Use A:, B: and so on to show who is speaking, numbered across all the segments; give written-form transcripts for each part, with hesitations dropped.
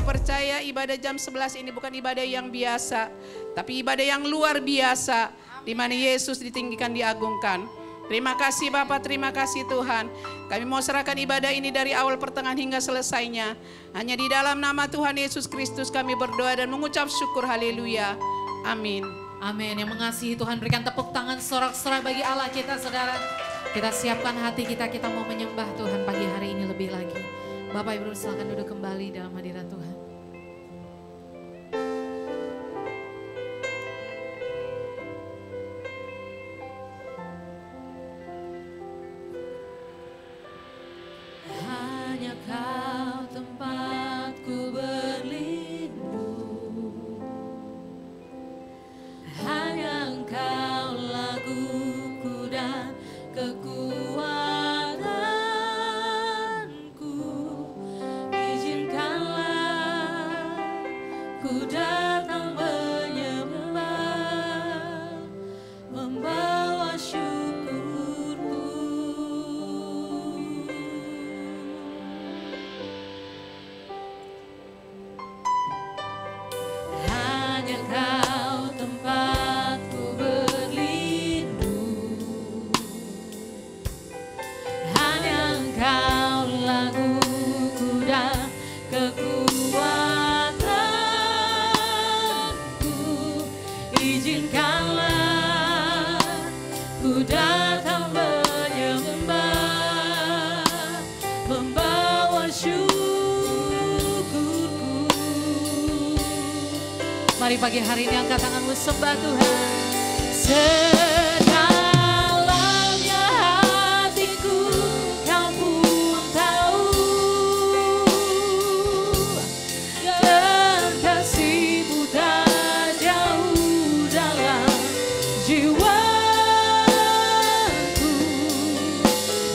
A: percaya ibadah jam 11 ini bukan ibadah yang biasa, tapi ibadah yang luar biasa, di mana Yesus ditinggikan, diagungkan. Terima kasih Bapak, terima kasih Tuhan. Kami mau serahkan ibadah ini dari awal pertengahan hingga selesainya. Hanya di dalam nama Tuhan Yesus Kristus kami berdoa dan mengucap syukur, haleluya. Amin.
B: Amin. Yang mengasihi Tuhan, berikan tepuk tangan sorak-sorai bagi Allah kita, saudara. Kita siapkan hati kita, kita mau menyembah Tuhan pagi hari ini lebih lagi. Bapak Ibu silakan duduk kembali dalam hadirat Tuhan.
C: Hanya Kau tempatku berlindung, hanya Engkau laguku dan kekuatanku. Izinkanlah ku datang menyembah, membawa syukurku. Hanya Kau tempatku berlindung, hanya Engkau laguku dan kekuatanku. Izinkanlah ku datang menyembah, membawa syukurku.
B: Mari pagi hari ini angkat tanganmu, sembah Tuhan.
C: Sedalamnya hatiku Kau pun tahu, dan kasih-Mu tak jauh dalam jiwaku.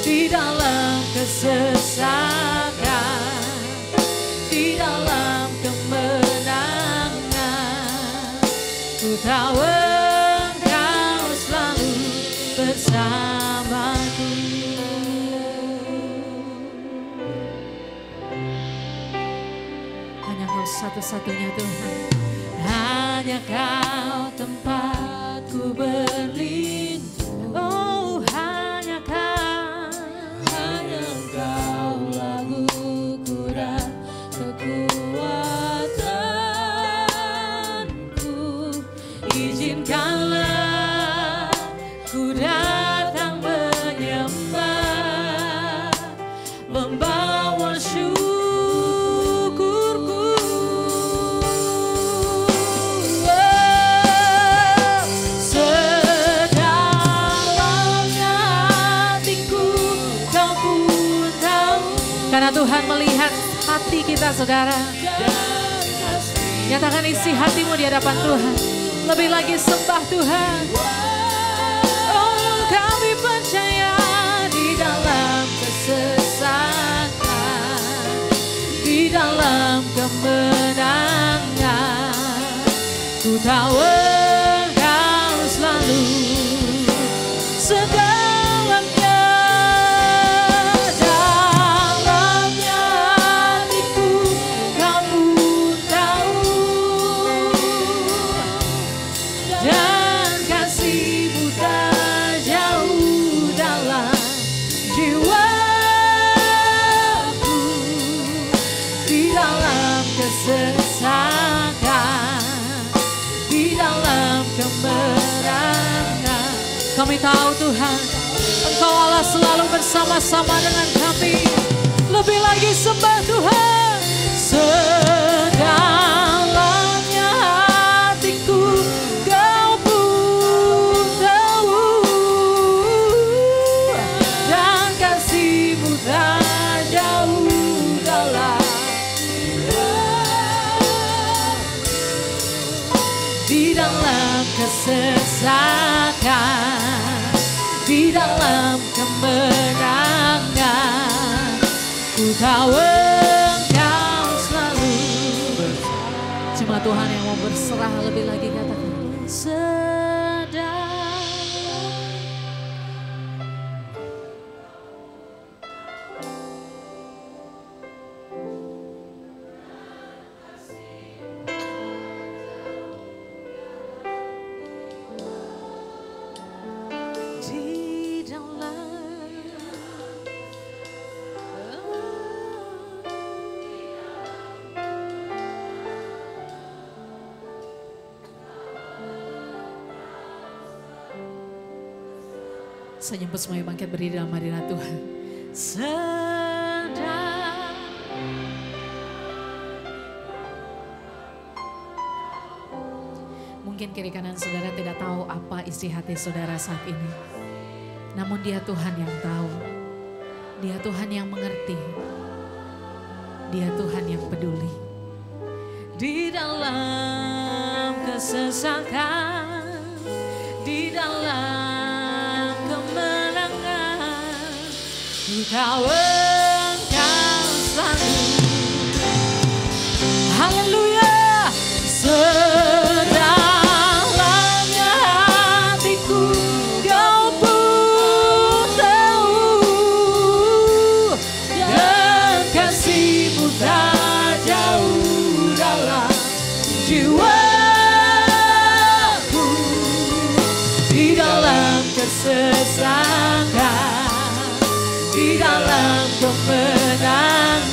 C: Di dalam kesesakan, di dalam kemenangan, ku tahu Engkau selalu bersamaku.
B: Hanya Kau satu-satunya Tuhan.
C: Hanya Kau tempatku berlindung, oh hanya Kau, hanya Engkau laguku dan kekuatanku. Izinkanlah ku datang menyembah, membawa syukurku. Sedalamnya hatiku Kau pun tahu,
B: Karena Tuhan melihat hati kita, saudara.
C: dan kasih
B: Nyatakan isi hatimu di hadapan Tuhan. Lebih lagi sembah Tuhan.
C: oh kami percaya di dalam kesesakan, di dalam kemenangan, Ku tahu Engkau selalu sedalamnya, dalamnya hatiku Kau pun tahu, dan kasih-Mu tak jauh dalam jiwaku, di dalam kesesakan, di dalam kemerangan. Kami tahu Tuhan, Engkau Allah selalu bersama-sama dengan kami. Lebih lagi sembah Tuhan. Sedalamnya hatiku Kau pun tahu, dan kasih-Mu tak jauh dalam, di dalam kesesakan, di dalam kemenangan. Ku tahu Engkau selalu. Cuma Tuhan yang mau berserah lebih lagi, katakan sedang. Di dalam saya jemput semuanya bangkit berdiri dalam hadirat Tuhan. Sedang mungkin kiri kanan saudara tidak tahu apa isi hati saudara saat ini. Namun Dia Tuhan yang tahu. Dia Tuhan yang mengerti. Dia Tuhan yang peduli. Di dalam kesesakan, di dalam kemenangan, Ku tahu Engkau selalu. Haleluya. Sedalamnya hatiku Kau pun tahu, dan kasih-Mu tak jauh dalam jiwaku, di dalam kesesakan, di dalam kemenangan.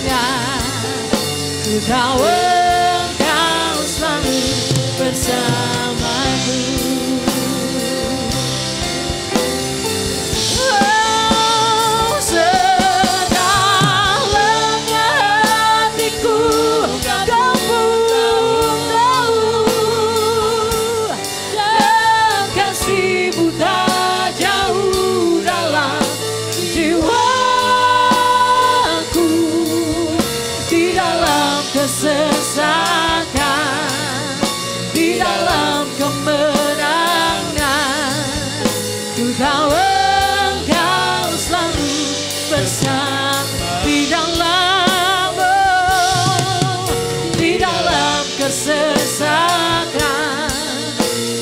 C: Ku tahu Engkau selalu bersamaku. Oh, sedalamnya hatiku Kau pun tahu, dan kasih-Mu tak jauh dalam jiwaku, di dalam kesesakan, di dalam kemenangan. Ku tahu Engkau selalu bersama, di dalam, di dalam kesesakan,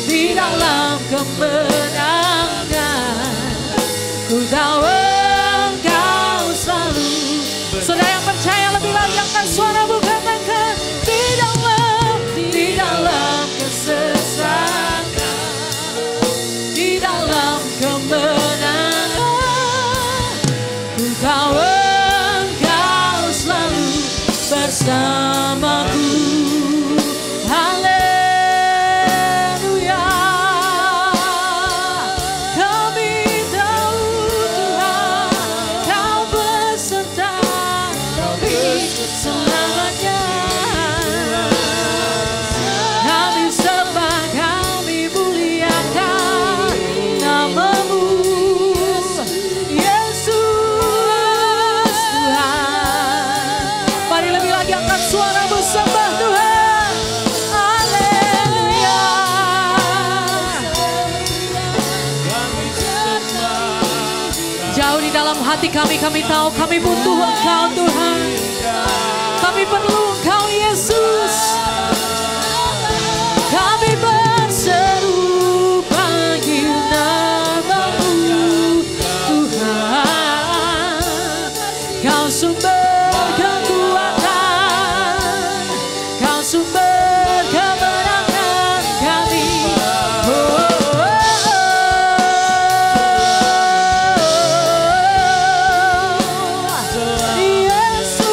C: di dalam kemenangan. Ku tahu Engkau selalu. Saudara yang percaya lebih lagi angkat suara, bukan angkat. Di dalam kesesakan, di dalam kemenangan. Ku tahu Engkau selalu bersamaku. Haleluya. Kami tahu Tuhan Kau beserta kami selamanya. Kami sembah, kami muliakan nama-Mu, Yesus Tuhan. Mari lebih lagi angkat suara bersembah Tuhan. Haleluya. Jauh di dalam hati kami tahu kami butuh Engkau Tuhan. Kami perlu Engkau Yesus. Kami sumber kemenangan kami. Yesus,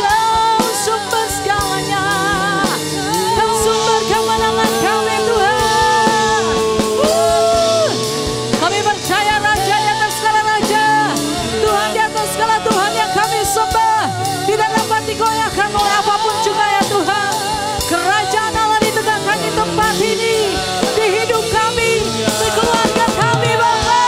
C: Kau sumber segalanya. Kau sumber kemenangan kami Tuhan. Kami percaya Raja di atas segala raja, Tuhan di atas segala Tuhan yang kami sembah. Tidak dapat digoyahkan oleh apapun juga ya Tuhan. Kerajaan Allah ditegakkan di tempat ini, di hidup kami, di keluarga kami Bapa.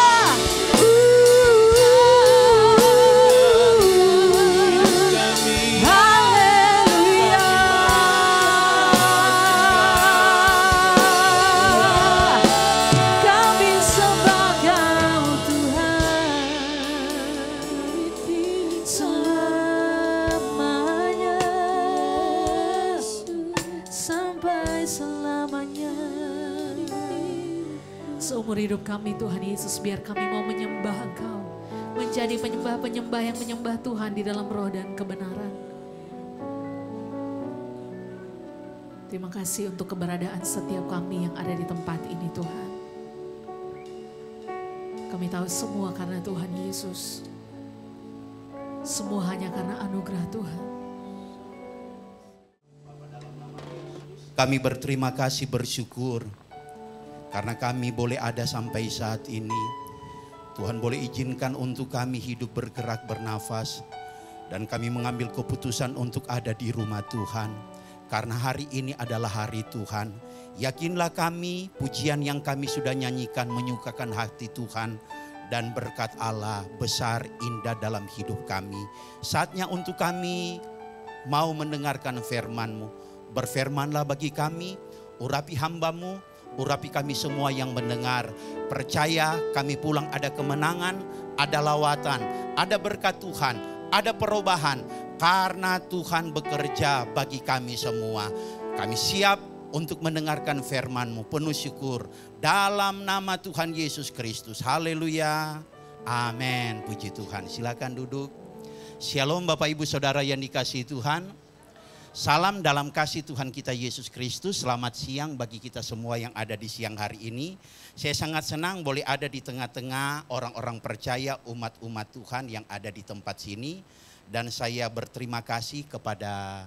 C: Haleluya. Kami sembah Kau Tuhan selamanya, sampai selamanya. Seumur hidup kami Tuhan Yesus, biar kami mau menyembah Engkau, menjadi penyembah-penyembah yang menyembah Tuhan di dalam roh dan kebenaran. Terima kasih untuk keberadaan setiap kami yang ada di tempat ini Tuhan. Kami tahu semua karena Tuhan Yesus. Semua hanya karena anugerah Tuhan.
D: Kami berterima kasih, bersyukur karena kami boleh ada sampai saat ini. Tuhan boleh izinkan untuk kami hidup, bergerak, bernafas. Dan kami mengambil keputusan untuk ada di rumah Tuhan. Karena hari ini adalah hari Tuhan. Yakinlah kami, pujian yang kami sudah nyanyikan menyukakan hati Tuhan. Dan berkat Allah besar indah dalam hidup kami. Saatnya untuk kami mau mendengarkan firman-Mu. Berfirmanlah bagi kami, urapi hamba-Mu, urapi kami semua yang mendengar. Percaya kami pulang ada kemenangan, ada lawatan, ada berkat Tuhan, ada perubahan. Karena Tuhan bekerja bagi kami semua. Kami siap untuk mendengarkan firman-Mu, penuh syukur. Dalam nama Tuhan Yesus Kristus. Haleluya. Amin. Puji Tuhan. Silakan duduk. Shalom Bapak Ibu Saudara yang dikasihi Tuhan. Salam dalam kasih Tuhan kita Yesus Kristus. Selamat siang bagi kita semua yang ada di siang hari ini. Saya sangat senang boleh ada di tengah-tengah orang-orang percaya, umat-umat Tuhan yang ada di tempat sini. Dan saya berterima kasih kepada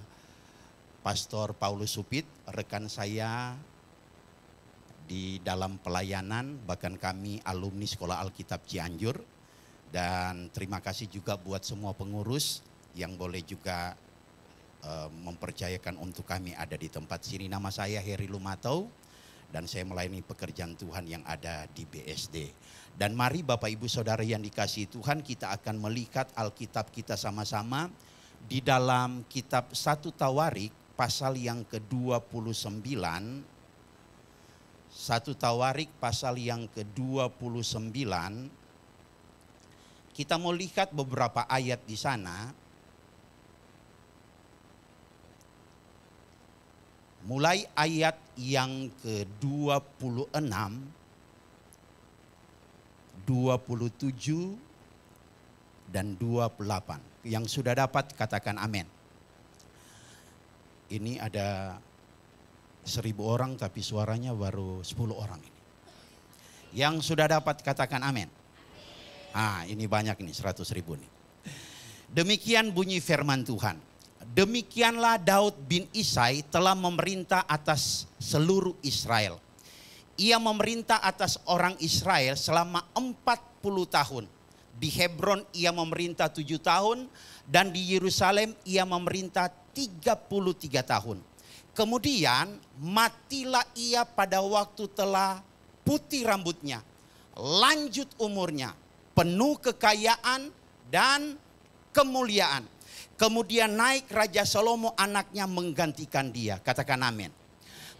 D: Pastor Paulus Supit, rekan saya di dalam pelayanan, bahkan kami alumni Sekolah Alkitab Cianjur. Dan terima kasih juga buat semua pengurus yang boleh juga mempercayakan untuk kami ada di tempat sini. Nama saya Heri Lumatau dan saya melayani pekerjaan Tuhan yang ada di BSD. Dan mari Bapak Ibu Saudara yang dikasihi Tuhan, kita akan melihat Alkitab kita sama-sama di dalam kitab 1 Tawarik pasal yang ke-29. 1 Tawarik pasal yang ke-29. Kita mau lihat beberapa ayat di sana. Mulai ayat yang ke-26, 27, dan 28. Yang sudah dapat katakan amin. Ini ada 1000 orang tapi suaranya baru 10 orang ini. Yang sudah dapat katakan amin. Ini banyak nih, 100.000 nih. Demikian bunyi firman Tuhan. Demikianlah Daud bin Isai telah memerintah atas seluruh Israel. Ia memerintah atas orang Israel selama 40 tahun. Di Hebron ia memerintah 7 tahun. Dan di Yerusalem ia memerintah 33 tahun. Kemudian matilah ia pada waktu telah putih rambutnya. Lanjut umurnya. Penuh kekayaan dan kemuliaan. Kemudian naik Raja Salomo anaknya menggantikan dia. Katakan amin.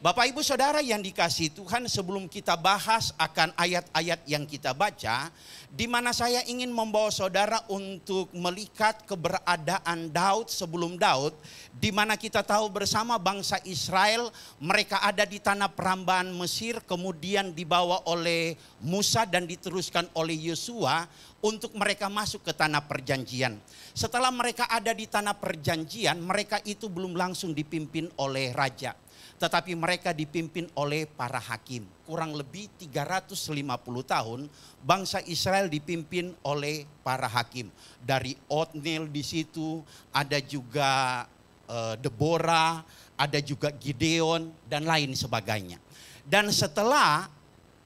D: Bapak Ibu Saudara yang dikasihi Tuhan, sebelum kita bahas akan ayat-ayat yang kita baca, di mana saya ingin membawa saudara untuk melihat keberadaan Daud sebelum Daud, di mana kita tahu bersama bangsa Israel, mereka ada di tanah perambahan Mesir, kemudian dibawa oleh Musa dan diteruskan oleh Yosua untuk mereka masuk ke tanah perjanjian. Setelah mereka ada di tanah perjanjian, mereka itu belum langsung dipimpin oleh raja. Tetapi mereka dipimpin oleh para hakim. Kurang lebih 350 tahun bangsa Israel dipimpin oleh para hakim. Dari Otniel di situ, ada juga Deborah, ada juga Gideon dan lain sebagainya. Dan setelah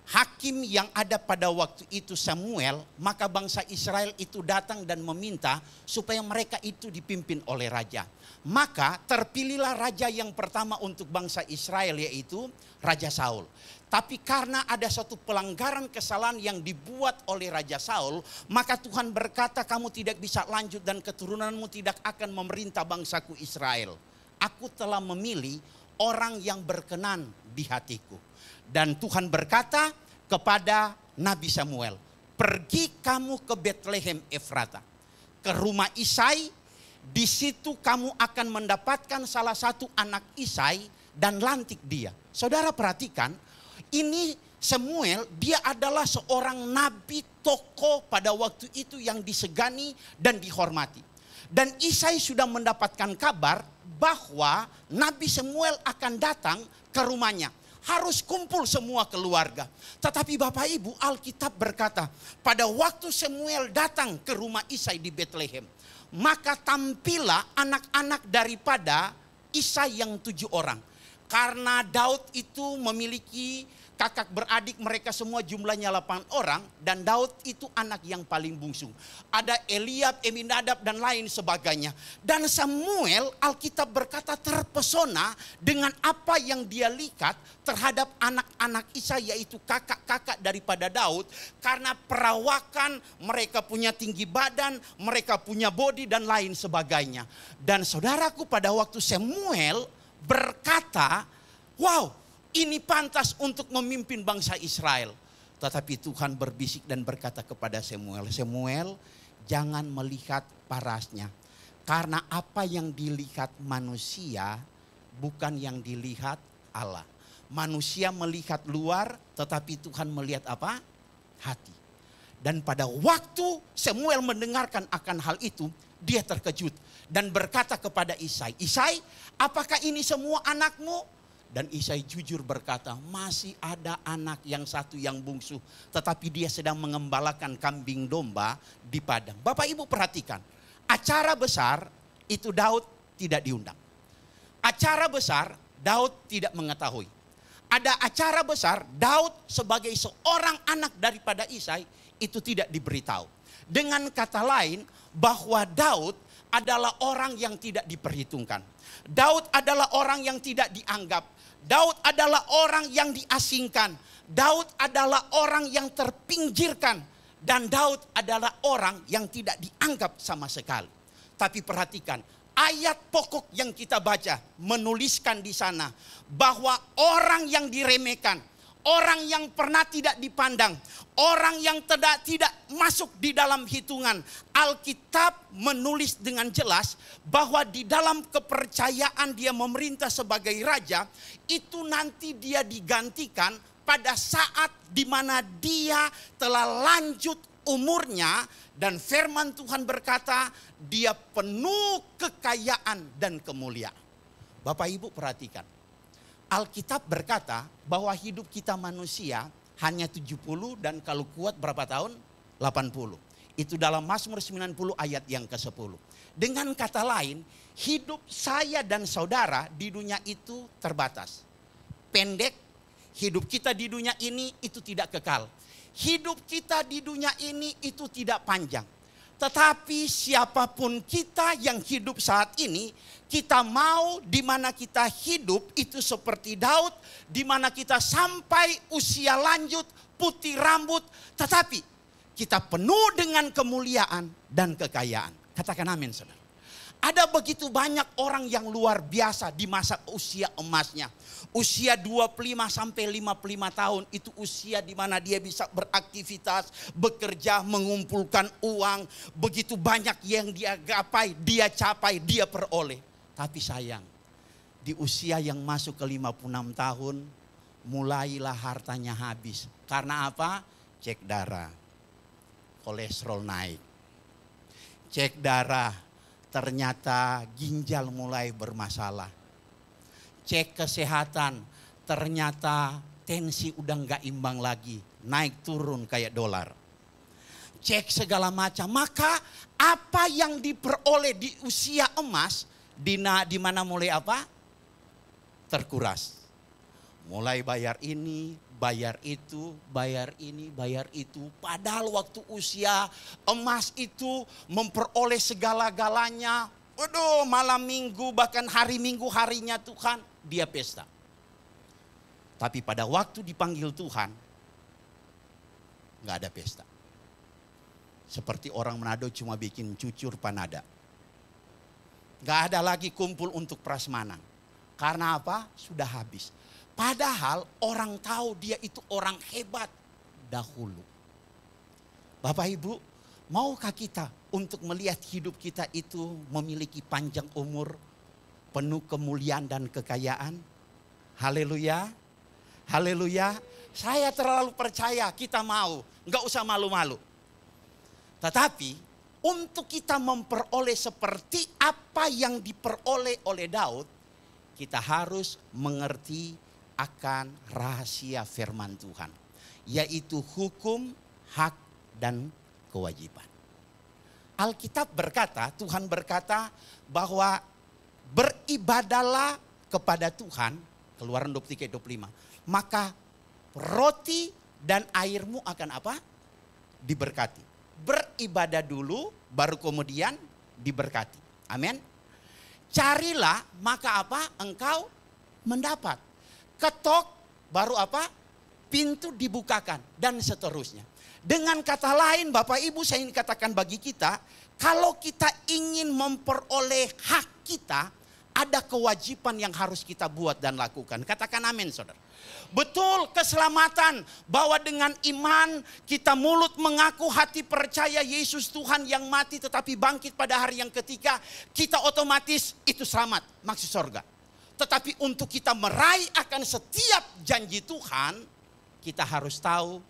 D: hakim yang ada pada waktu itu Samuel, maka bangsa Israel itu datang dan meminta supaya mereka itu dipimpin oleh raja. Maka terpilihlah raja yang pertama untuk bangsa Israel, yaitu Raja Saul. Tapi karena ada satu pelanggaran kesalahan yang dibuat oleh Raja Saul, maka Tuhan berkata, kamu tidak bisa lanjut dan keturunanmu tidak akan memerintah bangsaku Israel. Aku telah memilih orang yang berkenan di hatiku. Dan Tuhan berkata kepada Nabi Samuel, pergi kamu ke Bethlehem Efrata, ke rumah Isai. Di situ kamu akan mendapatkan salah satu anak Isai dan lantik dia. Saudara perhatikan, ini Samuel, dia adalah seorang nabi tokoh pada waktu itu yang disegani dan dihormati. Dan Isai sudah mendapatkan kabar bahwa Nabi Samuel akan datang ke rumahnya. Harus kumpul semua keluarga. Tetapi Bapak Ibu, Alkitab berkata, pada waktu Samuel datang ke rumah Isai di Bethlehem, maka tampillah anak-anak daripada Isai yang 7 orang. Karena Daud itu memiliki kakak beradik, mereka semua jumlahnya 8 orang. Dan Daud itu anak yang paling bungsu. Ada Eliab, Aminadab dan lain sebagainya. Dan Samuel, Alkitab berkata, terpesona dengan apa yang dia lihat terhadap anak-anak Isai, yaitu kakak-kakak daripada Daud. Karena perawakan, mereka punya tinggi badan, mereka punya body dan lain sebagainya. Dan saudaraku, pada waktu Samuel berkata, wow, ini pantas untuk memimpin bangsa Israel. Tetapi Tuhan berbisik dan berkata kepada Samuel, Samuel, jangan melihat parasnya. Karena apa yang dilihat manusia bukan yang dilihat Allah. Manusia melihat luar, tetapi Tuhan melihat apa? Hati. Dan pada waktu Samuel mendengarkan akan hal itu, dia terkejut dan berkata kepada Isai, Isai, apakah ini semua anakmu? Dan Isai jujur berkata, masih ada anak yang satu yang bungsu, tetapi dia sedang mengembalakan kambing domba di padang. Bapak Ibu perhatikan, acara besar itu Daud tidak diundang. Acara besar Daud tidak mengetahui. Ada acara besar Daud sebagai seorang anak daripada Isai itu tidak diberitahu. Dengan kata lain, bahwa Daud adalah orang yang tidak diperhitungkan. Daud adalah orang yang tidak dianggap. Daud adalah orang yang diasingkan. Daud adalah orang yang terpinggirkan. Dan Daud adalah orang yang tidak dianggap sama sekali. Tapi perhatikan, ayat pokok yang kita baca menuliskan di sana bahwa orang yang diremehkan, orang yang pernah tidak dipandang, orang yang tidak masuk di dalam hitungan. Alkitab menulis dengan jelas bahwa di dalam kepercayaan dia memerintah sebagai raja, itu nanti dia digantikan pada saat di mana dia telah lanjut umurnya. Dan firman Tuhan berkata, dia penuh kekayaan dan kemuliaan. Bapak Ibu perhatikan. Alkitab berkata bahwa hidup kita manusia hanya 70 dan kalau kuat berapa tahun? 80. Itu dalam Mazmur 90 ayat yang ke-10. Dengan kata lain, hidup saya dan saudara di dunia itu terbatas. Pendek, hidup kita di dunia ini itu tidak kekal. Hidup kita di dunia ini itu tidak panjang. Tetapi siapapun kita yang hidup saat ini, kita mau di mana kita hidup itu seperti Daud, di mana kita sampai usia lanjut, putih rambut, tetapi kita penuh dengan kemuliaan dan kekayaan. Katakan amin, saudara. Ada begitu banyak orang yang luar biasa di masa usia emasnya. Usia 25 sampai 55 tahun itu usia di mana dia bisa beraktivitas, bekerja, mengumpulkan uang. Begitu banyak yang dia gapai, dia capai, dia peroleh. Tapi sayang, di usia yang masuk ke 56 tahun, mulailah hartanya habis. Karena apa? Cek darah, kolesterol naik. Cek darah, ternyata ginjal mulai bermasalah. Cek kesehatan, ternyata tensi udah nggak imbang lagi, naik turun kayak dolar. Cek segala macam, maka apa yang diperoleh di usia emas, di mana mulai apa? Terkuras. Mulai bayar ini, bayar itu, bayar ini, bayar itu. Padahal waktu usia emas itu memperoleh segala-galanya. Waduh, malam minggu bahkan hari minggu harinya Tuhan, dia pesta. Tapi pada waktu dipanggil Tuhan, nggak ada pesta. Seperti orang Manado cuma bikin cucur panada. Nggak ada lagi kumpul untuk prasmanan. Karena apa? Sudah habis. Padahal orang tahu dia itu orang hebat dahulu. Bapak Ibu, maukah kita untuk melihat hidup kita itu memiliki panjang umur, penuh kemuliaan dan kekayaan? Haleluya. Haleluya. Saya terlalu percaya kita mau, nggak usah malu-malu. Tetapi untuk kita memperoleh seperti apa yang diperoleh oleh Daud, kita harus mengerti akan rahasia firman Tuhan, yaitu hukum, hak, dan kewajiban. Alkitab berkata, Tuhan berkata bahwa beribadalah kepada Tuhan, Keluaran 23:25, maka roti dan airmu akan apa? Diberkati. Beribadah dulu, baru kemudian diberkati. Amin. Carilah, maka apa? Engkau mendapat. Ketok, baru apa? Pintu dibukakan, dan seterusnya. Dengan kata lain, Bapak Ibu, saya ingin katakan bagi kita, kalau kita ingin memperoleh hak kita, ada kewajiban yang harus kita buat dan lakukan. Katakan amin, saudara. Betul, keselamatan bahwa dengan iman kita mulut mengaku, hati percaya Yesus Tuhan yang mati tetapi bangkit pada hari yang ketiga, kita otomatis itu selamat, maksud surga. Tetapi untuk kita meraih akan setiap janji Tuhan, kita harus tahu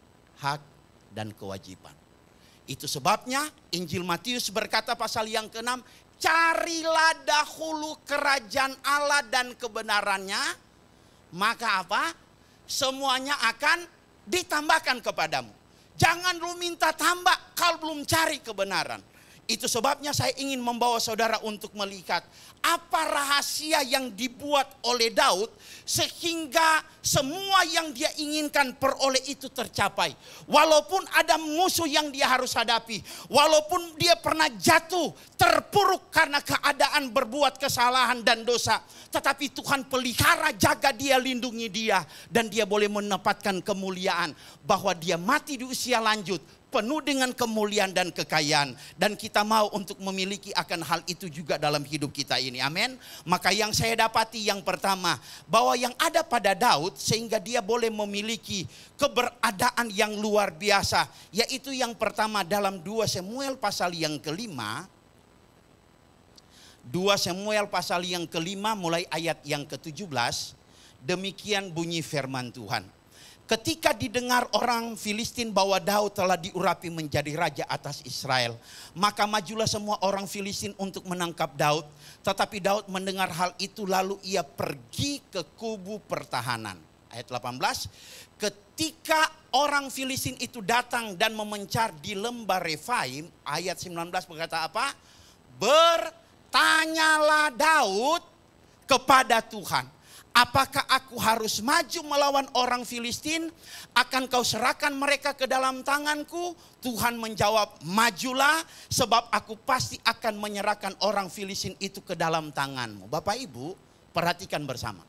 D: hak dan kewajiban. Itu sebabnya Injil Matius berkata pasal yang ke-6, carilah dahulu kerajaan Allah dan kebenarannya, maka apa? Semuanya akan ditambahkan kepadamu. Jangan lu minta tambah kalau belum cari kebenaran. Itu sebabnya saya ingin membawa saudara untuk melihat apa rahasia yang dibuat oleh Daud sehingga semua yang dia inginkan peroleh itu tercapai. Walaupun ada musuh yang dia harus hadapi, walaupun dia pernah jatuh terpuruk karena keadaan berbuat kesalahan dan dosa, tetapi Tuhan pelihara, jaga dia, lindungi dia, dan dia boleh mendapatkan kemuliaan bahwa dia mati di usia lanjut penuh dengan kemuliaan dan kekayaan, dan kita mau untuk memiliki akan hal itu juga dalam hidup kita ini. Amin. Maka yang saya dapati yang pertama, bahwa yang ada pada Daud sehingga dia boleh memiliki keberadaan yang luar biasa, yaitu yang pertama dalam 2 Samuel pasal yang ke-5. 2 Samuel pasal yang ke-5 mulai ayat yang ke-17, demikian bunyi firman Tuhan. Ketika didengar orang Filistin bahwa Daud telah diurapi menjadi raja atas Israel, maka majulah semua orang Filistin untuk menangkap Daud. Tetapi Daud mendengar hal itu lalu ia pergi ke kubu pertahanan. Ayat 18, ketika orang Filistin itu datang dan memencar di lembah Refaim, ayat 19 berkata apa? Bertanyalah Daud kepada Tuhan, apakah aku harus maju melawan orang Filistin? Akan kau serahkan mereka ke dalam tanganku? Tuhan menjawab, majulah, sebab aku pasti akan menyerahkan orang Filistin itu ke dalam tanganmu. Bapak Ibu, perhatikan bersama.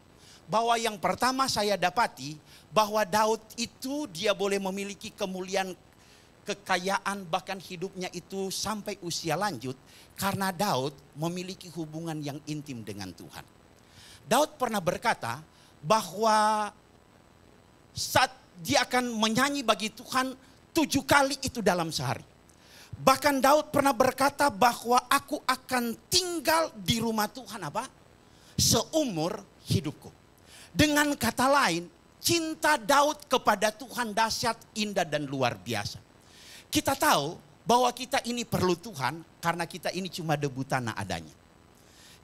D: Bahwa yang pertama saya dapati, bahwa Daud itu dia boleh memiliki kemuliaan, kekayaan, bahkan hidupnya itu sampai usia lanjut. Karena Daud memiliki hubungan yang intim dengan Tuhan. Daud pernah berkata bahwa saat dia akan menyanyi bagi Tuhan 7 kali itu dalam sehari. Bahkan Daud pernah berkata bahwa aku akan tinggal di rumah Tuhan apa? Seumur hidupku. Dengan kata lain, cinta Daud kepada Tuhan dahsyat, indah dan luar biasa. Kita tahu bahwa kita ini perlu Tuhan karena kita ini cuma debu tanah adanya.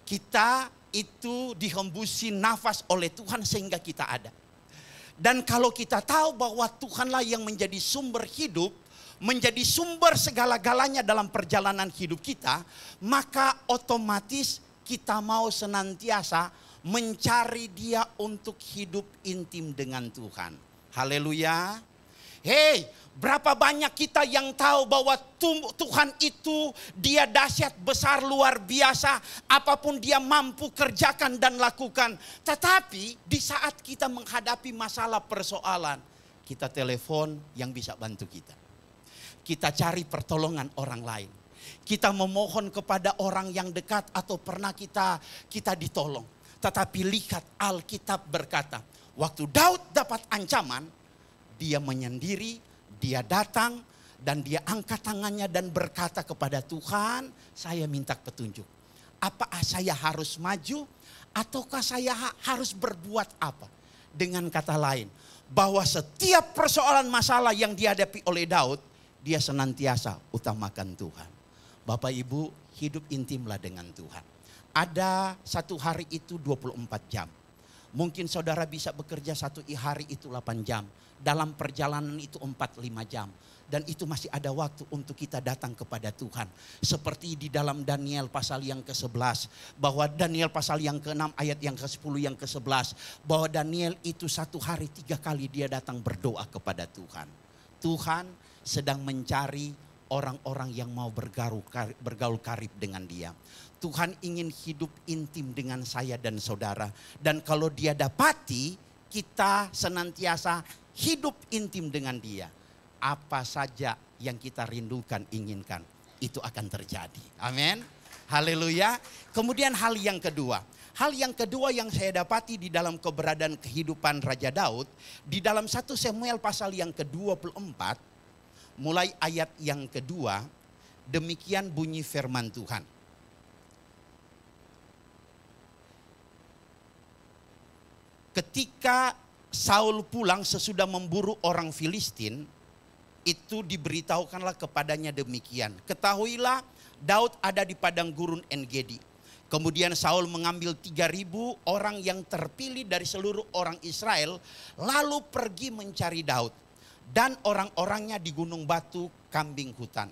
D: Kita itu dihembusi nafas oleh Tuhan sehingga kita ada. Dan kalau kita tahu bahwa Tuhanlah yang menjadi sumber hidup, menjadi sumber segala-galanya dalam perjalanan hidup kita, maka otomatis kita mau senantiasa mencari Dia untuk hidup intim dengan Tuhan. Haleluya. Hei, berapa banyak kita yang tahu bahwa Tuhan itu Dia dahsyat, besar, luar biasa. Apapun Dia mampu kerjakan dan lakukan. Tetapi di saat kita menghadapi masalah persoalan, kita telepon yang bisa bantu kita. Kita cari pertolongan orang lain. Kita memohon kepada orang yang dekat atau pernah kita ditolong. Tetapi lihat Alkitab berkata, waktu Daud dapat ancaman, dia menyendiri, dia datang dan dia angkat tangannya dan berkata kepada Tuhan, saya minta petunjuk. Apa saya harus maju ataukah saya harus berbuat apa? Dengan kata lain, bahwa setiap persoalan masalah yang dihadapi oleh Daud, dia senantiasa utamakan Tuhan. Bapak Ibu, hidup intimlah dengan Tuhan. Ada satu hari itu 24 jam. Mungkin saudara bisa bekerja satu hari itu 8 jam. Dalam perjalanan itu 4-5 jam. Dan itu masih ada waktu untuk kita datang kepada Tuhan. Seperti di dalam Daniel pasal yang ke-11. Bahwa Daniel pasal yang ke-6 ayat yang ke-10 yang ke-11. Bahwa Daniel itu satu hari 3 kali dia datang berdoa kepada Tuhan. Tuhan sedang mencari orang-orang yang mau bergaul karib dengan Dia. Tuhan ingin hidup intim dengan saya dan saudara. Dan kalau Dia dapati, kita senantiasa hidup intim dengan Dia. Apa saja yang kita rindukan, inginkan, itu akan terjadi. Amin. Haleluya. Kemudian hal yang kedua. Hal yang kedua yang saya dapati di dalam keberadaan kehidupan Raja Daud. Di dalam 1 Samuel pasal yang ke-24. Mulai ayat yang kedua. Demikian bunyi firman Tuhan. Ketika Saul pulang sesudah memburu orang Filistin, itu diberitahukanlah kepadanya demikian. Ketahuilah Daud ada di padang gurun En-Gedi. Kemudian Saul mengambil 3.000 orang yang terpilih dari seluruh orang Israel, lalu pergi mencari Daud. Dan orang-orangnya di gunung batu kambing hutan.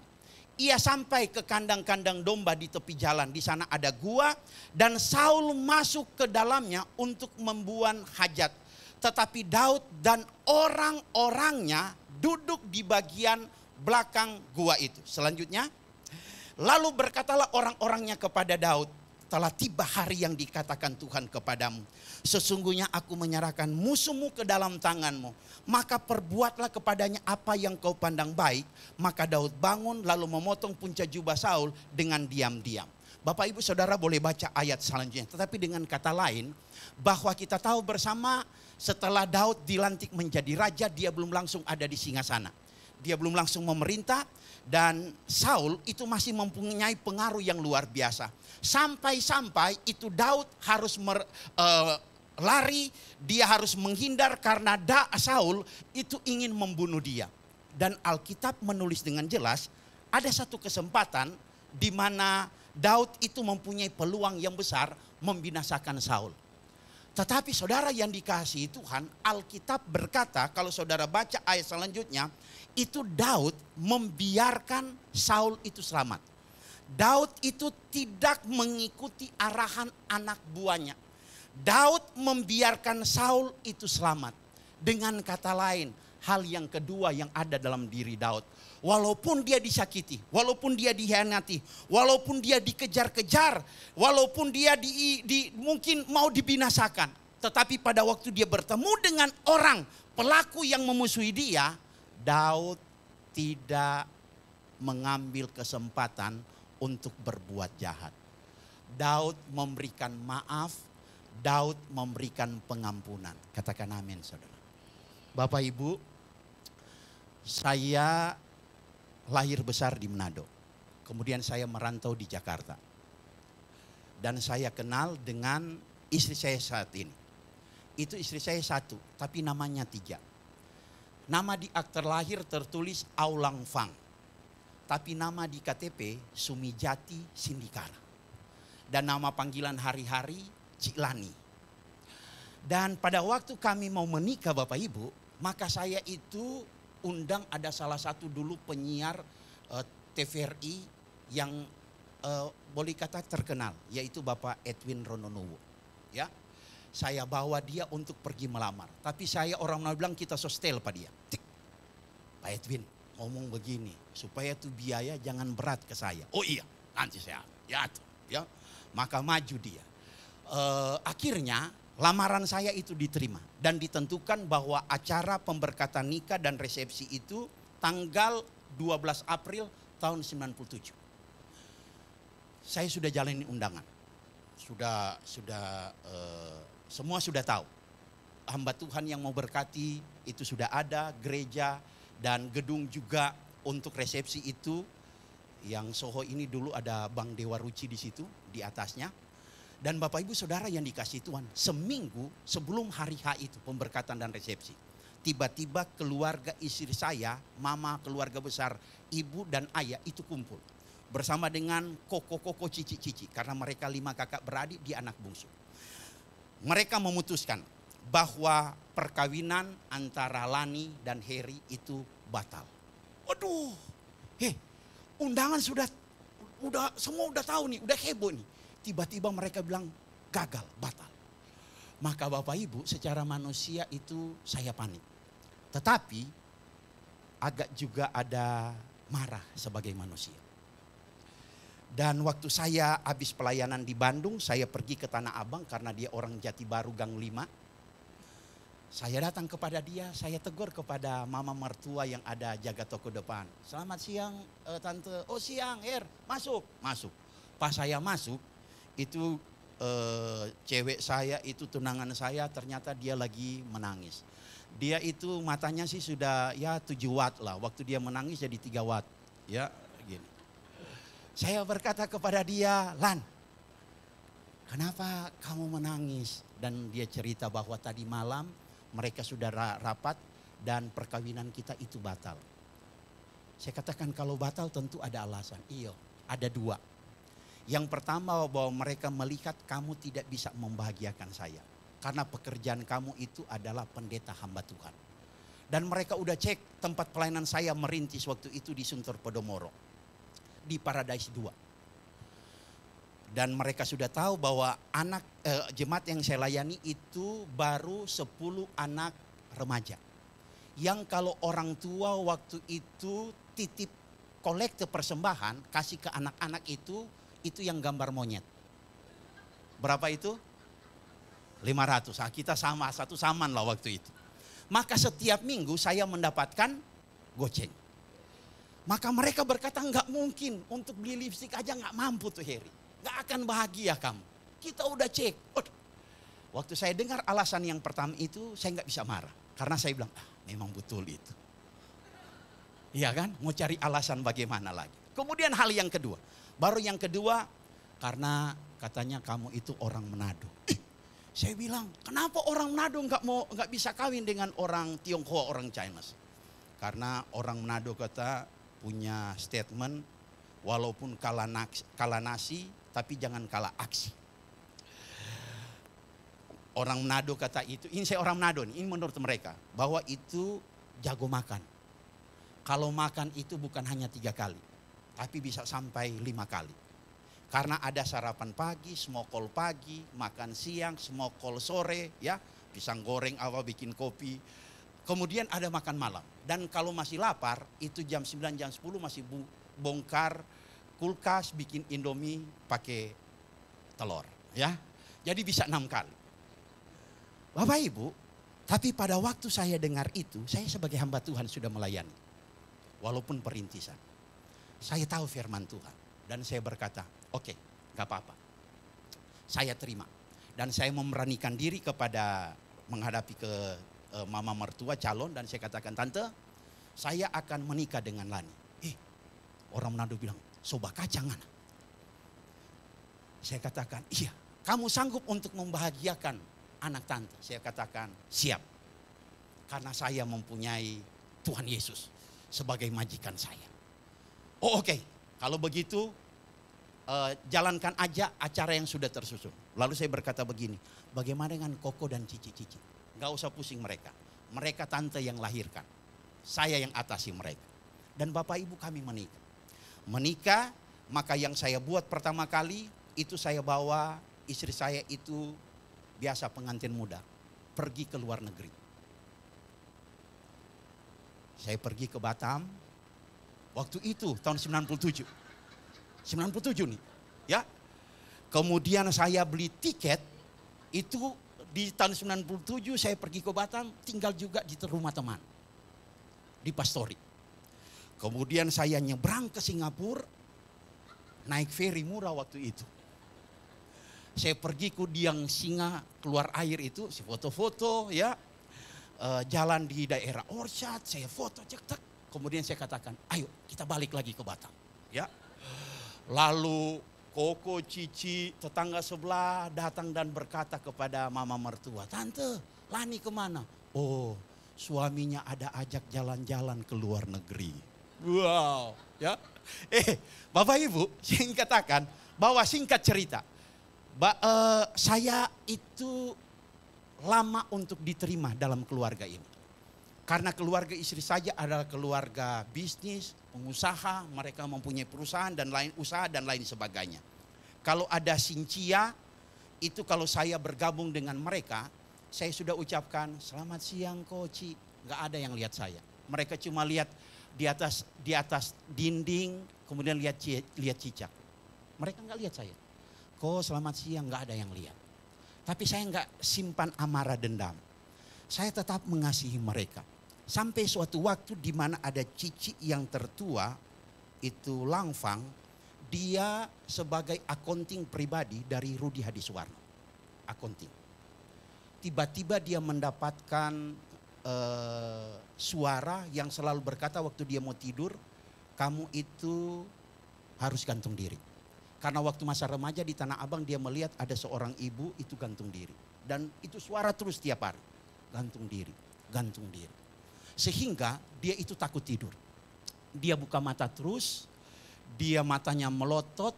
D: Ia sampai ke kandang-kandang domba di tepi jalan. Di sana ada gua dan Saul masuk ke dalamnya untuk membuang hajat. Tetapi Daud dan orang-orangnya duduk di bagian belakang gua itu. Selanjutnya, lalu berkatalah orang-orangnya kepada Daud, telah tiba hari yang dikatakan Tuhan kepadamu. Sesungguhnya aku menyerahkan musuhmu ke dalam tanganmu. Maka perbuatlah kepadanya apa yang kau pandang baik. Maka Daud bangun lalu memotong punca jubah Saul dengan diam-diam. Bapak Ibu Saudara boleh baca ayat selanjutnya. Tetapi dengan kata lain, bahwa kita tahu bersama setelah Daud dilantik menjadi raja, dia belum langsung ada di singgasana. Dia belum langsung memerintah. Dan Saul itu masih mempunyai pengaruh yang luar biasa. Sampai-sampai itu Daud harus lari, dia harus menghindar karena Saul itu ingin membunuh dia. Dan Alkitab menulis dengan jelas, ada satu kesempatan di mana Daud itu mempunyai peluang yang besar membinasakan Saul. Tetapi saudara yang dikasihi Tuhan, Alkitab berkata, kalau saudara baca ayat selanjutnya, itu Daud membiarkan Saul itu selamat. Daud itu tidak mengikuti arahan anak buahnya. Daud membiarkan Saul itu selamat. Dengan kata lain, hal yang kedua yang ada dalam diri Daud. Walaupun dia disakiti, walaupun dia dikhianati, walaupun dia dikejar-kejar, walaupun dia mungkin mau dibinasakan. Tetapi pada waktu dia bertemu dengan orang pelaku yang memusuhi dia, Daud tidak mengambil kesempatan untuk berbuat jahat. Daud memberikan maaf, Daud memberikan pengampunan. Katakan amin saudara. Bapak Ibu, saya lahir besar di Manado. Kemudian saya merantau di Jakarta. Dan saya kenal dengan istri saya saat ini. Itu istri saya satu, tapi namanya 3. Nama di akte lahir tertulis Aulang Fang. tapi nama di KTP Sumijati Sindikara. Dan nama panggilan hari-hari Cilani. Dan pada waktu kami mau menikah Bapak Ibu, maka saya itu undang ada salah satu dulu penyiar TVRI yang boleh kata terkenal, yaitu Bapak Edwin Rononowo. Ya, saya bawa dia untuk pergi melamar. Tapi saya orang bilang kita sostel Pak dia. Pak Edwin ngomong begini, supaya tuh biaya jangan berat ke saya. Oh iya, nanti saya ya. Maka maju dia. Akhirnya lamaran saya itu diterima dan ditentukan bahwa acara pemberkatan nikah dan resepsi itu tanggal 12 April tahun 97. Saya sudah jalani undangan. Semua sudah tahu. Hamba Tuhan yang mau berkati itu sudah ada, gereja dan gedung juga untuk resepsi itu. Yang Soho ini dulu ada Bang Dewa Ruci di situ, di atasnya. Dan Bapak Ibu Saudara yang dikasih Tuhan, seminggu sebelum hari H itu pemberkatan dan resepsi. Tiba-tiba keluarga istri saya, mama, keluarga besar, ibu dan ayah itu kumpul. Bersama dengan koko-koko cici-cici. Karena mereka 5 kakak beradik, dia anak bungsu. Mereka memutuskan bahwa perkawinan antara Lani dan Heri itu batal. Waduh, undangan semua udah tahu nih, udah heboh nih. Tiba-tiba mereka bilang gagal, batal. Maka Bapak Ibu secara manusia itu saya panik. Tetapi agak juga ada marah sebagai manusia. Dan waktu saya habis pelayanan di Bandung, saya pergi ke Tanah Abang karena dia orang Jati Baru Gang 5. Saya datang kepada dia, saya tegur kepada mama mertua yang ada jaga toko depan. Selamat siang tante, oh siang masuk. Pas saya masuk, itu cewek saya, itu tunangan saya ternyata dia lagi menangis. Dia itu matanya sih sudah ya 7 watt lah, waktu dia menangis jadi 3 watt. Ya gini. Saya berkata kepada dia, Lan, kenapa kamu menangis? Dan dia cerita bahwa tadi malam mereka sudah rapat dan perkawinan kita itu batal. Saya katakan kalau batal tentu ada alasan. Iya, ada 2. Yang pertama bahwa mereka melihat kamu tidak bisa membahagiakan saya. Karena pekerjaan kamu itu adalah pendeta hamba Tuhan. Dan mereka udah cek tempat pelayanan saya merintis waktu itu di Sunter Podomoro. Di Paradise 2. Dan mereka sudah tahu bahwa anak jemaat yang saya layani itu baru 10 anak remaja. Yang kalau orang tua waktu itu titip kolekte persembahan kasih ke anak-anak itu yang gambar monyet. Berapa itu? 500. Nah, kita sama, satu saman lah waktu itu. Maka setiap minggu saya mendapatkan goceng. Maka mereka berkata nggak mungkin untuk beli lipstik aja nggak mampu tuh Heri. Gak akan bahagia kamu. Kita udah cek. Waktu saya dengar alasan yang pertama itu saya gak bisa marah. Karena saya bilang memang betul itu. Iya kan? Mau cari alasan bagaimana lagi. Kemudian hal yang kedua. Baru yang kedua karena katanya kamu itu orang Manado. Saya bilang kenapa orang Manado gak bisa kawin dengan orang Tionghoa, orang Chinese. Karena orang Manado kata punya statement walaupun kalah nasi tapi jangan kalah aksi. Orang Manado kata itu, ini saya orang Manado nih, ini menurut mereka. Bahwa itu jago makan. Kalau makan itu bukan hanya 3 kali. Tapi bisa sampai 5 kali. Karena ada sarapan pagi, smokol pagi, makan siang, smokol sore, ya pisang goreng apa bikin kopi. Kemudian ada makan malam. Dan kalau masih lapar, itu jam 9, jam 10 masih bongkar kulkas bikin Indomie pakai telur, ya. Jadi bisa 6 kali. Bapak Ibu, tapi pada waktu saya dengar itu, saya sebagai hamba Tuhan sudah melayani. Walaupun perintisan. Saya tahu firman Tuhan. Dan saya berkata, oke, gak apa-apa. Saya terima. Dan saya memberanikan diri kepada menghadapi ke mama mertua calon. Dan saya katakan, tante, saya akan menikah dengan Lani. Orang Manado bilang, soba kacangan. Saya katakan, iya, kamu sanggup untuk membahagiakan anak tante. Saya katakan, siap. Karena saya mempunyai Tuhan Yesus sebagai majikan saya. Oh oke, kalau begitu jalankan aja acara yang sudah tersusun. Lalu saya berkata begini, bagaimana dengan Koko dan Cici-Cici? Gak usah pusing mereka. Mereka tante yang lahirkan. Saya yang atasi mereka. Dan Bapak Ibu kami menikah. Menikah, maka yang saya buat pertama kali itu saya bawa istri saya itu biasa pengantin muda. Pergi ke luar negeri. Saya pergi ke Batam. Waktu itu tahun 97 nih, ya. Kemudian saya beli tiket itu di tahun 97 saya pergi ke Batam, tinggal juga di rumah teman di Pastori. Kemudian saya nyebrang ke Singapura, naik feri murah waktu itu. Saya pergi ke Diang Singa keluar air itu, saya foto-foto ya, jalan di daerah Orchard, saya foto cek. Kemudian saya katakan, ayo kita balik lagi ke Batam, ya. Lalu Koko, Cici, tetangga sebelah datang dan berkata kepada mama mertua, Tante, Lani kemana? Oh, suaminya ada ajak jalan-jalan ke luar negeri. Wow, ya. Bapak Ibu, saya ingin katakan bahwa singkat cerita, saya itu lama untuk diterima dalam keluarga ini. Karena keluarga istri saja adalah keluarga bisnis, pengusaha, mereka mempunyai perusahaan dan lain usaha dan lain sebagainya. Kalau ada Sincia, itu kalau saya bergabung dengan mereka, saya sudah ucapkan selamat siang Koci. Nggak ada yang lihat saya. Mereka cuma lihat di atas dinding, kemudian lihat cicak. Mereka nggak lihat saya. Kok selamat siang, nggak ada yang lihat. Tapi saya nggak simpan amarah dendam. Saya tetap mengasihi mereka. Sampai suatu waktu di mana ada Cici yang tertua, itu Langfang, dia sebagai akunting pribadi dari Rudi Hadiswarno. Akunting. Tiba-tiba dia mendapatkan suara yang selalu berkata waktu dia mau tidur, kamu itu harus gantung diri. Karena waktu masa remaja di Tanah Abang dia melihat ada seorang ibu itu gantung diri. Dan itu suara terus tiap hari. Gantung diri, gantung diri. Sehingga dia itu takut tidur. Dia buka mata terus, dia matanya melotot,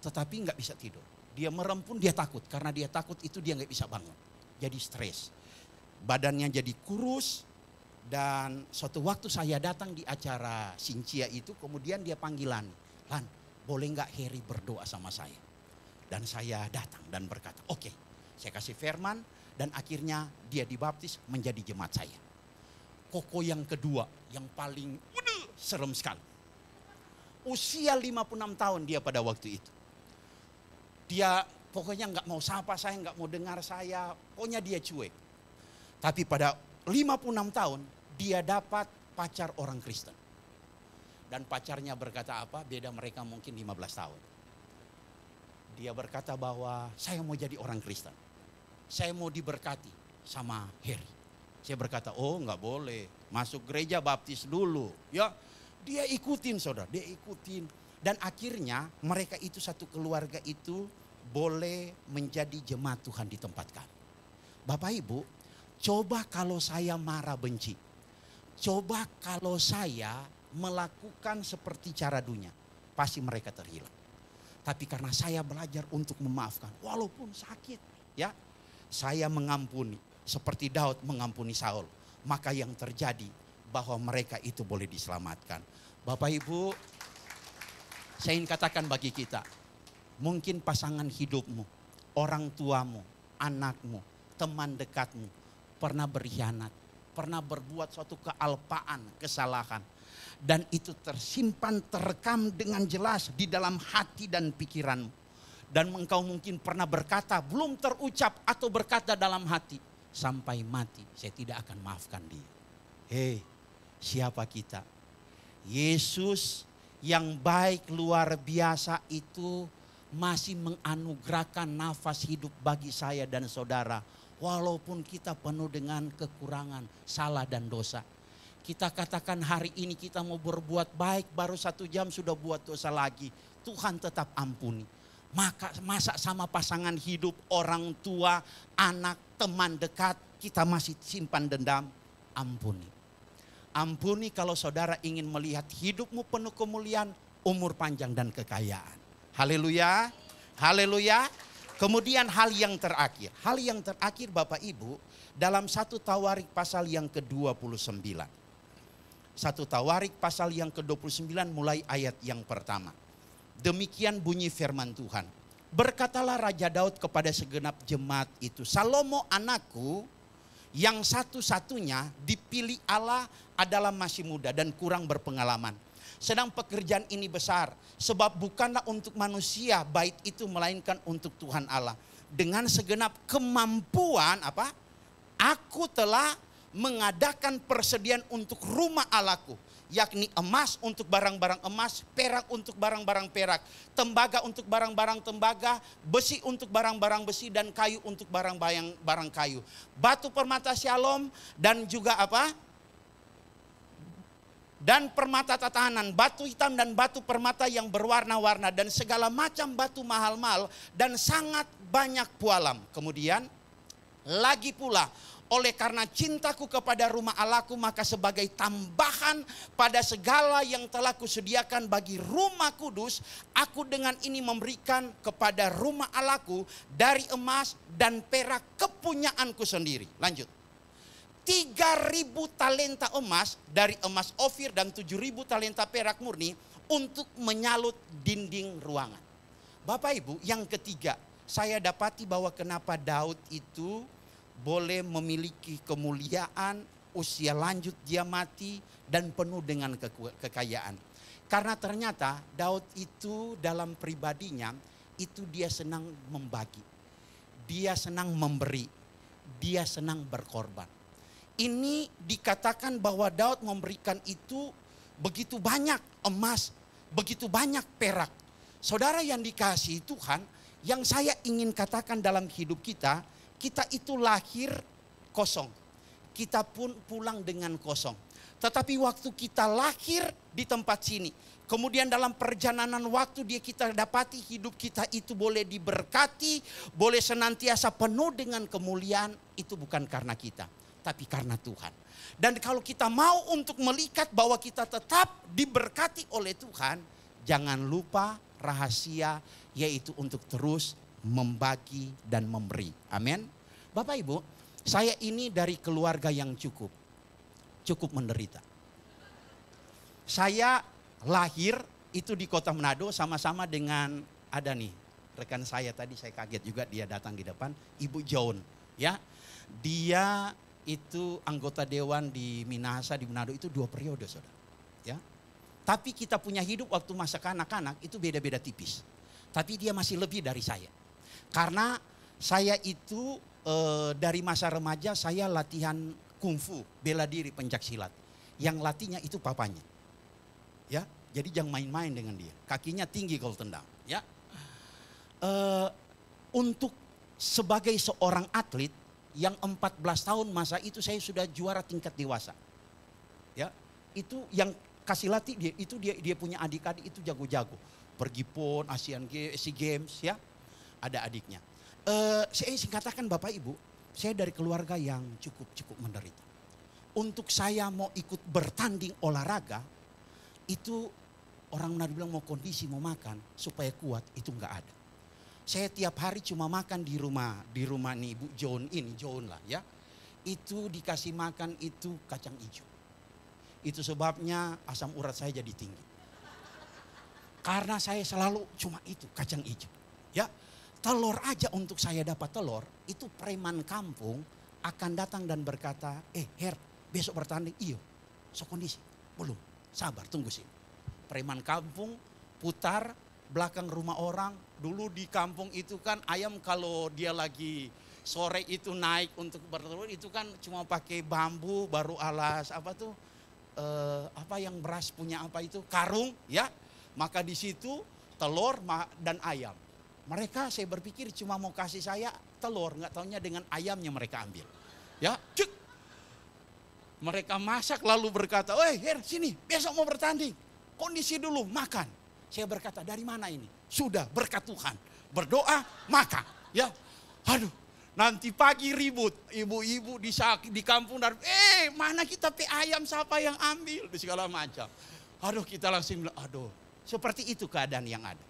D: tetapi nggak bisa tidur. Dia merem pun dia takut, karena dia takut itu dia nggak bisa bangun. Jadi stres, badannya jadi kurus. Dan suatu waktu saya datang di acara Sincia itu, kemudian dia panggilan, Lan, boleh nggak Heri berdoa sama saya? Dan saya datang dan berkata, oke, saya kasih firman, dan akhirnya dia dibaptis menjadi jemaat saya. Koko yang kedua, yang paling serem sekali. Usia 56 tahun dia pada waktu itu. Dia pokoknya nggak mau sapa saya, nggak mau dengar saya, pokoknya dia cuek. Tapi pada 56 tahun dia dapat pacar orang Kristen. Dan pacarnya berkata apa? Beda mereka mungkin 15 tahun. Dia berkata bahwa saya mau jadi orang Kristen. Saya mau diberkati sama Heri. Saya berkata, oh nggak boleh, masuk gereja baptis dulu. Ya, dia ikutin saudara, dia ikutin. Dan akhirnya mereka itu satu keluarga itu boleh menjadi jemaat Tuhan di tempat kami. Bapak Ibu, coba kalau saya marah benci. Coba kalau saya melakukan seperti cara dunia, pasti mereka terhilang. Tapi karena saya belajar untuk memaafkan, walaupun sakit, ya, saya mengampuni. Seperti Daud mengampuni Saul. Maka yang terjadi bahwa mereka itu boleh diselamatkan. Bapak Ibu, saya ingin katakan bagi kita. Mungkin pasangan hidupmu, orang tuamu, anakmu, teman dekatmu pernah berkhianat. Pernah berbuat suatu kealpaan, kesalahan. Dan itu tersimpan, terekam dengan jelas di dalam hati dan pikiranmu. Dan engkau mungkin pernah berkata, belum terucap atau berkata dalam hati. Sampai mati saya tidak akan maafkan dia. Hei, siapa kita? Yesus yang baik luar biasa itu masih menganugerahkan nafas hidup bagi saya dan saudara. Walaupun kita penuh dengan kekurangan, salah dan dosa. Kita katakan hari ini kita mau berbuat baik, baru 1 jam sudah buat dosa lagi. Tuhan tetap ampuni. Masa sama pasangan hidup, orang tua, anak, teman dekat, kita masih simpan dendam? Ampuni. Ampuni kalau saudara ingin melihat hidupmu penuh kemuliaan, umur panjang dan kekayaan. Haleluya, haleluya. Kemudian hal yang terakhir Bapak Ibu, dalam 1 Tawarik pasal yang ke-29. 1 Tawarik pasal yang ke-29 mulai ayat yang pertama. Demikian bunyi firman Tuhan. Berkatalah Raja Daud kepada segenap jemaat itu, Salomo anakku yang satu-satunya dipilih Allah adalah masih muda dan kurang berpengalaman. Sedang pekerjaan ini besar, sebab bukanlah untuk manusia bait itu, melainkan untuk Tuhan Allah. Dengan segenap kemampuan aku telah mengadakan persediaan untuk rumah Allahku, yakni emas untuk barang-barang emas, perak untuk barang-barang perak, tembaga untuk barang-barang tembaga, besi untuk barang-barang besi, dan kayu untuk barang-barang kayu. Batu permata Shalom dan juga dan permata tatanan, batu hitam dan batu permata yang berwarna-warna, dan segala macam batu mahal-mahal dan sangat banyak pualam. Kemudian lagi pula, oleh karena cintaku kepada rumah Allahku, maka sebagai tambahan pada segala yang telah kusediakan bagi rumah kudus, aku dengan ini memberikan kepada rumah Allahku dari emas dan perak kepunyaanku sendiri. Lanjut. 3.000 talenta emas dari emas Ofir dan 7.000 talenta perak murni untuk menyalut dinding ruangan. Bapak Ibu, yang ketiga, saya dapati bahwa kenapa Daud itu boleh memiliki kemuliaan, usia lanjut dia mati, dan penuh dengan kekayaan. Karena ternyata Daud itu dalam pribadinya, itu dia senang membagi. Dia senang memberi. Dia senang berkorban. Ini dikatakan bahwa Daud memberikan itu begitu banyak emas, begitu banyak perak. Saudara yang dikasihi Tuhan, yang saya ingin katakan dalam hidup kita, kita itu lahir kosong. Kita pun pulang dengan kosong. Tetapi waktu kita lahir di tempat sini, kemudian dalam perjalanan waktu kita dapati hidup kita itu boleh diberkati, boleh senantiasa penuh dengan kemuliaan, itu bukan karena kita, tapi karena Tuhan. Dan kalau kita mau untuk melihat bahwa kita tetap diberkati oleh Tuhan, jangan lupa rahasia, yaitu untuk terus membagi dan memberi. Amin. Bapak Ibu, saya ini dari keluarga yang cukup menderita. Saya lahir itu di kota Manado sama-sama dengan ada nih rekan saya tadi, saya kaget juga dia datang di depan, Ibu John, ya. Dia itu anggota dewan di Minahasa di Manado itu 2 periode, saudara. Ya. Tapi kita punya hidup waktu masa kanak-kanak itu beda-beda tipis. Tapi dia masih lebih dari saya. Karena saya itu dari masa remaja saya latihan kungfu, bela diri, pencaksilat. Yang latihnya itu papanya. Ya, jadi jangan main-main dengan dia. Kakinya tinggi kalau tendang. Ya. Untuk sebagai seorang atlet yang 14 tahun masa itu saya sudah juara tingkat dewasa. Ya, itu yang kasih latih dia, itu dia punya adik-adik itu jago-jago. Pergi PON, SEA Games, ya. Ada adiknya. Saya ingin katakan Bapak Ibu, saya dari keluarga yang cukup menderita. Untuk saya mau ikut bertanding olahraga, itu orang Manado bilang mau kondisi, mau makan supaya kuat, itu enggak ada. Saya tiap hari cuma makan di rumah nih Ibu John lah ya. Itu dikasih makan itu kacang hijau. Itu sebabnya asam urat saya jadi tinggi. Karena saya selalu cuma itu kacang hijau. Ya, telur aja untuk saya dapat telur, itu preman kampung akan datang dan berkata, Her, besok bertanding, iyo, so kondisi, belum, sabar, tunggu sini. Preman kampung putar belakang rumah orang. Dulu di kampung itu kan ayam kalau dia lagi sore itu naik untuk bertelur itu kan cuma pakai bambu, baru alas apa yang beras punya apa itu karung ya. Maka di situ telur dan ayam. Mereka saya berpikir cuma mau kasih saya telur, nggak taunya dengan ayamnya mereka ambil. Ya, cek. Mereka masak lalu berkata, Her sini besok mau bertanding. Kondisi dulu makan. Saya berkata, dari mana ini? Sudah berkat Tuhan. Berdoa, makan. Ya, aduh, nanti pagi ribut. Ibu-ibu di kampung dari, mana kita ayam siapa yang ambil? Di segala macam. Aduh, kita langsung bilang, aduh, Seperti itu keadaan yang ada.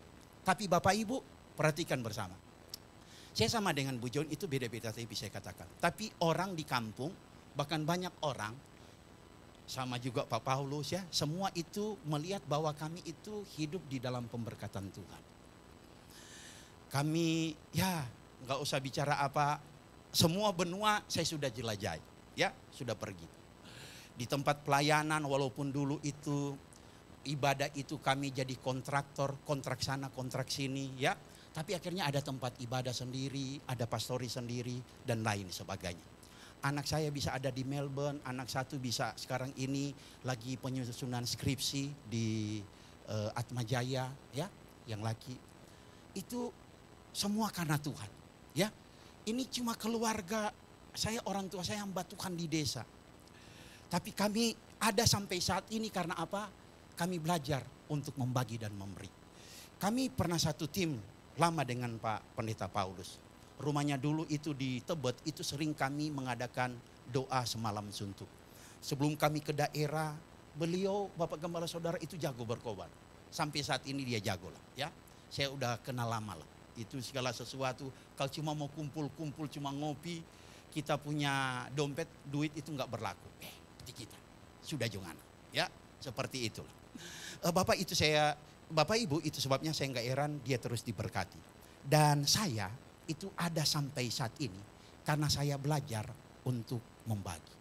D: Tapi Bapak Ibu perhatikan bersama. Saya sama dengan Bu John itu beda-beda tapi saya katakan. Tapi orang di kampung, bahkan banyak orang, sama juga Pak Paulus ya, semua itu melihat bahwa kami itu hidup di dalam pemberkatan Tuhan. Kami ya nggak usah bicara apa, semua benua saya sudah jelajahi, ya sudah pergi. Di tempat pelayanan walaupun dulu itu ibadah itu kami jadi kontraktor, kontrak sana, kontrak sini ya. Tapi akhirnya ada tempat ibadah sendiri, ada pastori sendiri dan lain sebagainya. Anak saya bisa ada di Melbourne, anak satu bisa sekarang ini lagi penyusunan skripsi di Atmajaya ya, yang laki. Itu semua karena Tuhan ya. Ini cuma keluarga saya, orang tua saya hamba Tuhan di desa. Tapi kami ada sampai saat ini karena apa? Kami belajar untuk membagi dan memberi. Kami pernah satu tim lama dengan Pak Pendeta Paulus. Rumahnya dulu itu di Tebet, itu sering kami mengadakan doa semalam suntuk. Sebelum kami ke daerah, beliau Bapak Gembala Saudara itu jago berkobar. Sampai saat ini dia jago lah ya. Saya udah kenal lama lah. Itu segala sesuatu, kalau cuma mau kumpul-kumpul, cuma ngopi, kita punya dompet, duit itu nggak berlaku. Di kita, sudah jangan ya, seperti itulah. Bapak Ibu itu sebabnya saya nggak heran dia terus diberkati. Dan saya itu ada sampai saat ini karena saya belajar untuk membagi.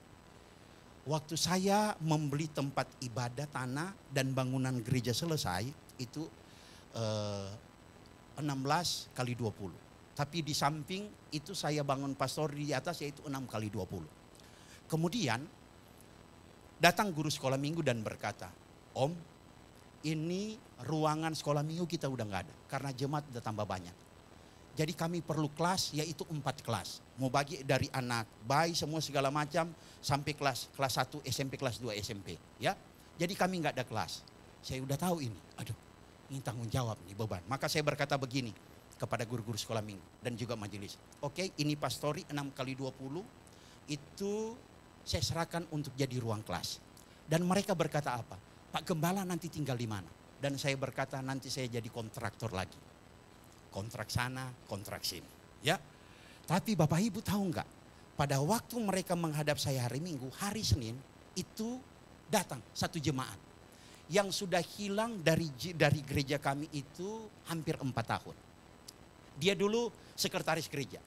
D: Waktu saya membeli tempat ibadah tanah dan bangunan gereja selesai itu 16 kali 20. Tapi di samping itu saya bangun pastori di atas yaitu 6 kali 20. Kemudian datang guru sekolah minggu dan berkata, Om, ini ruangan sekolah minggu kita udah nggak ada karena jemaat udah tambah banyak. Jadi kami perlu kelas yaitu 4 kelas. Mau bagi dari anak bayi semua segala macam sampai kelas 1 SMP, kelas 2 SMP. Ya, jadi kami nggak ada kelas. Saya udah tahu ini. Aduh, ini tanggung jawab nih, beban. Maka saya berkata begini kepada guru-guru sekolah minggu dan juga majelis. Oke, ini pastori 6 kali 20 itu saya serahkan untuk jadi ruang kelas. Dan mereka berkata apa? Pak Gembala nanti tinggal di mana? Dan saya berkata nanti saya jadi kontraktor lagi. Kontrak sana, kontrak sini. Ya. Tapi Bapak Ibu tahu enggak? Pada waktu mereka menghadap saya hari Minggu, hari Senin itu datang satu jemaat yang sudah hilang dari gereja kami itu hampir 4 tahun. Dia dulu sekretaris gereja.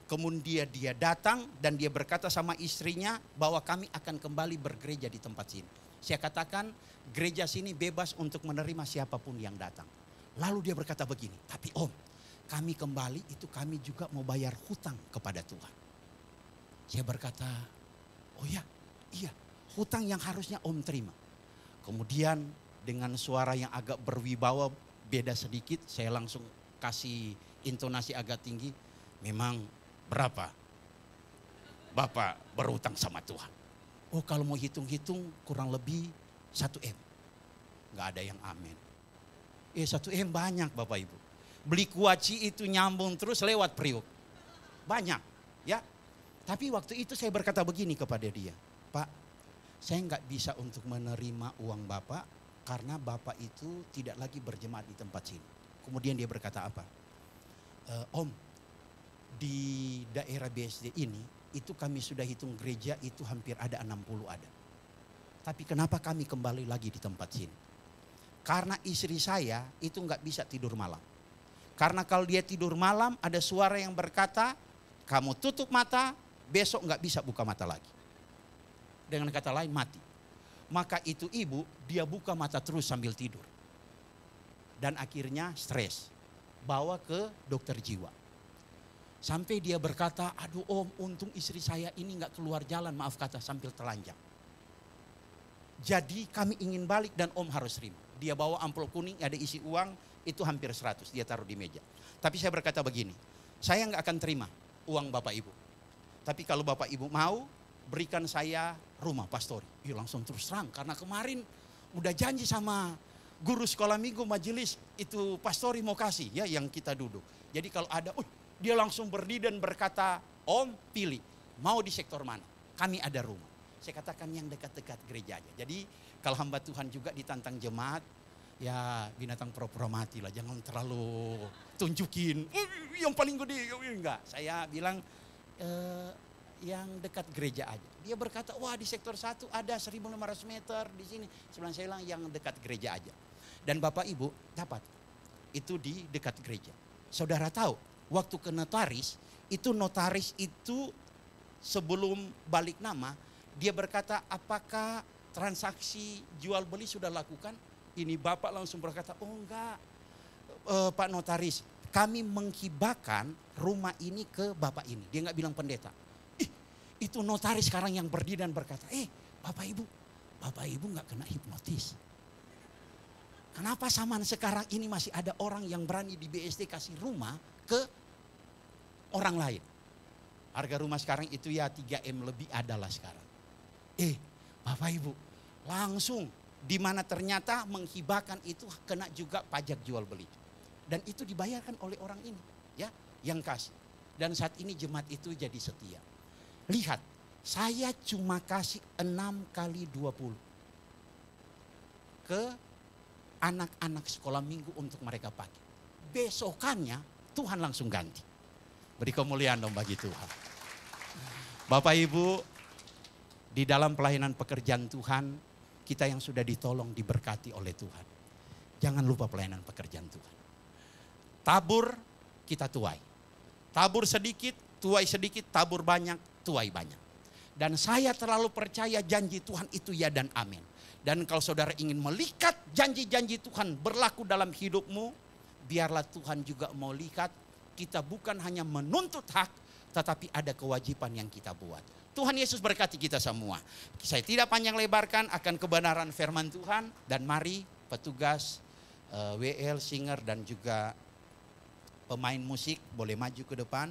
D: Kemudian dia datang dan dia berkata sama istrinya bahwa kami akan kembali bergereja di tempat sini. Saya katakan gereja sini bebas untuk menerima siapapun yang datang. Lalu dia berkata begini, tapi Om, kami kembali itu kami juga mau bayar hutang kepada Tuhan. Saya berkata, oh ya, iya, hutang yang harusnya Om terima. Kemudian dengan suara yang agak berwibawa beda sedikit, saya langsung kasih intonasi agak tinggi. Memang berapa Bapak berhutang sama Tuhan? Oh kalau mau hitung-hitung kurang lebih 1 M. Gak ada yang amin. 1 M banyak Bapak Ibu. Beli kuaci itu nyambung terus lewat Priuk. Banyak ya. Tapi waktu itu saya berkata begini kepada dia. Pak, saya nggak bisa untuk menerima uang Bapak karena Bapak itu tidak lagi berjemaat di tempat sini. Kemudian dia berkata apa? Om, di daerah BSD ini itu kami sudah hitung gereja itu hampir ada 60 ada. Tapi kenapa kami kembali lagi di tempat sini? Karena istri saya itu nggak bisa tidur malam. Karena kalau dia tidur malam ada suara yang berkata, kamu tutup mata, besok nggak bisa buka mata lagi. Dengan kata lain mati. Maka itu ibu dia buka mata terus sambil tidur. Dan akhirnya stres. Bawa ke dokter jiwa. Sampai dia berkata, aduh Om, untung istri saya ini nggak keluar jalan, maaf kata, sambil telanjang. Jadi kami ingin balik dan Om harus terima. Dia bawa amplop kuning, ada isi uang, itu hampir 100, dia taruh di meja. Tapi saya berkata begini, saya nggak akan terima uang Bapak Ibu. Tapi kalau Bapak Ibu mau, berikan saya rumah pastori. Ya langsung terus terang, karena kemarin udah janji sama guru sekolah minggu majelis, itu pastori mau kasih ya yang kita duduk. Jadi kalau ada, dia langsung berdiri dan berkata, Om pilih, mau di sektor mana? Kami ada rumah. Saya katakan yang dekat-dekat gereja aja. Jadi kalau hamba Tuhan juga ditantang jemaat, ya binatang pura-pura mati lah, jangan terlalu tunjukin yang paling gede. Enggak, saya bilang yang dekat gereja aja. Dia berkata, wah di sektor 1 ada 1.500 meter di sini. Sebelah saya bilang yang dekat gereja aja. Dan Bapak Ibu dapat, itu di dekat gereja. Saudara tahu, waktu ke notaris itu sebelum balik nama, dia berkata, apakah transaksi jual beli sudah lakukan? Ini Bapak langsung berkata, oh enggak Pak Notaris, kami menghibahkan rumah ini ke Bapak ini. Dia enggak bilang pendeta. Itu notaris sekarang yang berdiri dan berkata, Bapak Ibu enggak kena hipnotis. Kenapa zaman sekarang ini masih ada orang yang berani di BSD kasih rumah ke orang lain? Harga rumah sekarang itu ya 3M lebih adalah sekarang. Bapak Ibu, langsung di mana ternyata menghibahkan itu kena juga pajak jual beli. Dan itu dibayarkan oleh orang ini, ya, yang kasih. Dan saat ini jemaat itu jadi setia. Lihat, saya cuma kasih 6 kali 20 ke anak-anak sekolah minggu untuk mereka pakai. Besokannya Tuhan langsung ganti. Beri kemuliaan dong bagi Tuhan. Bapak Ibu, di dalam pelayanan pekerjaan Tuhan, kita yang sudah ditolong diberkati oleh Tuhan. Jangan lupa pelayanan pekerjaan Tuhan. Tabur, kita tuai. Tabur sedikit, tuai sedikit, tabur banyak, tuai banyak. Dan saya terlalu percaya janji Tuhan itu ya dan amin. Dan kalau saudara ingin melihat janji-janji Tuhan berlaku dalam hidupmu, biarlah Tuhan juga mau lihat kita bukan hanya menuntut hak, tetapi ada kewajiban yang kita buat. Tuhan Yesus berkati kita semua. Saya tidak panjang lebarkan akan kebenaran firman Tuhan. Dan mari petugas WL, singer dan juga pemain musik boleh maju ke depan.